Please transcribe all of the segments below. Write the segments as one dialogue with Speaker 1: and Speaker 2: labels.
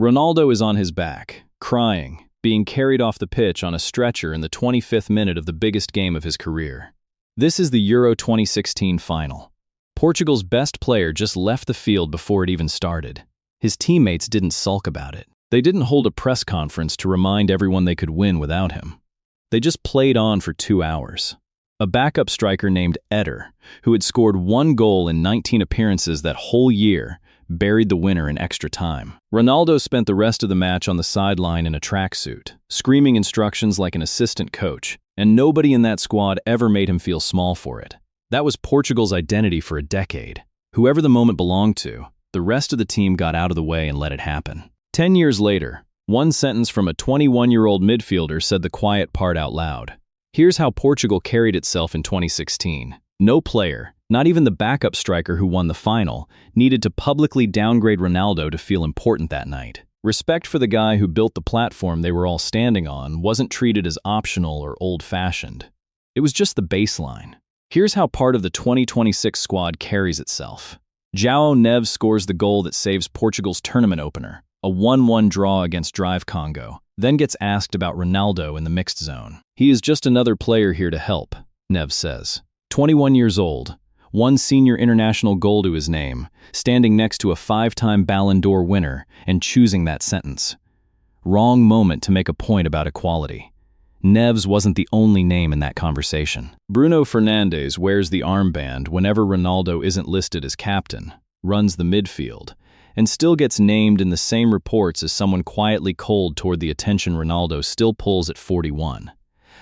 Speaker 1: Ronaldo is on his back, crying, being carried off the pitch on a stretcher in the 25th minute of the biggest game of his career. This is the Euro 2016 final. Portugal's best player just left the field before it even started. His teammates didn't sulk about it. They didn't hold a press conference to remind everyone they could win without him. They just played on for 2 hours. A backup striker named Éder, who had scored 1 goal in 19 appearances that whole year, buried the winner in extra time. Ronaldo spent the rest of the match on the sideline in a tracksuit, screaming instructions like an assistant coach, and nobody in that squad ever made him feel small for it. That was Portugal's identity for a decade. Whoever the moment belonged to, the rest of the team got out of the way and let it happen. 10 years later, one sentence from a 21-year-old midfielder said the quiet part out loud. Here's how Portugal carried itself in 2016. No player, not even the backup striker who won the final, needed to publicly downgrade Ronaldo to feel important that night. Respect for the guy who built the platform they were all standing on wasn't treated as optional or old-fashioned. It was just the baseline. Here's how part of the 2026 squad carries itself. João Neves scores the goal that saves Portugal's tournament opener, a 1-1 draw against Drive Congo, then gets asked about Ronaldo in the mixed zone. He is just another player here to help, Neves says. 21 years old, 1 senior international goal to his name, standing next to a 5-time Ballon d'Or winner and choosing that sentence. Wrong moment to make a point about equality. Neves wasn't the only name in that conversation. Bruno Fernandes wears the armband whenever Ronaldo isn't listed as captain, runs the midfield, and still gets named in the same reports as someone quietly cold toward the attention Ronaldo still pulls at 41.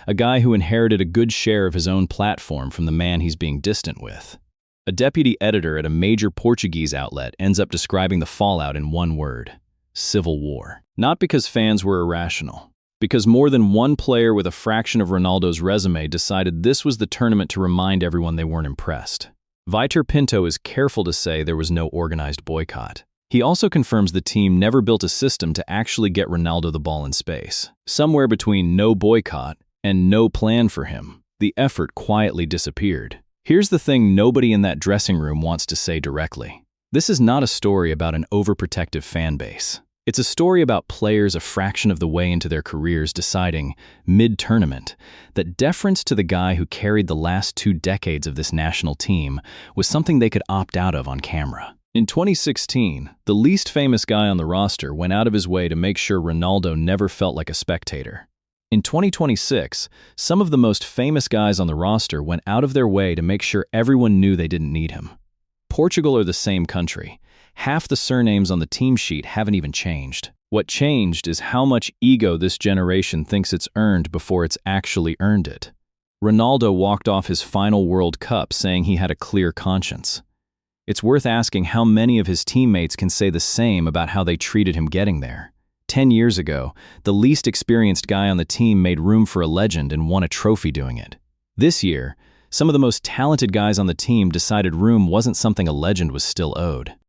Speaker 1: A guy who inherited a good share of his own platform from the man he's being distant with. A deputy editor at a major Portuguese outlet ends up describing the fallout in one word: civil war. Not because fans were irrational, because more than one player with a fraction of Ronaldo's resume decided this was the tournament to remind everyone they weren't impressed. Vitor Pinto is careful to say there was no organized boycott. He also confirms the team never built a system to actually get Ronaldo the ball in space. Somewhere between no boycott and no plan for him, the effort quietly disappeared. Here's the thing nobody in that dressing room wants to say directly. This is not a story about an overprotective fan base. It's a story about players a fraction of the way into their careers deciding, mid-tournament, that deference to the guy who carried the last 2 decades of this national team was something they could opt out of on camera. In 2016, the least famous guy on the roster went out of his way to make sure Ronaldo never felt like a spectator. In 2026, some of the most famous guys on the roster went out of their way to make sure everyone knew they didn't need him. Portugal are the same country. Half the surnames on the team sheet haven't even changed. What changed is how much ego this generation thinks it's earned before it's actually earned it. Ronaldo walked off his final World Cup saying he had a clear conscience. It's worth asking how many of his teammates can say the same about how they treated him getting there. 10 years ago, the least experienced guy on the team made room for a legend and won a trophy doing it. This year, some of the most talented guys on the team decided room wasn't something a legend was still owed.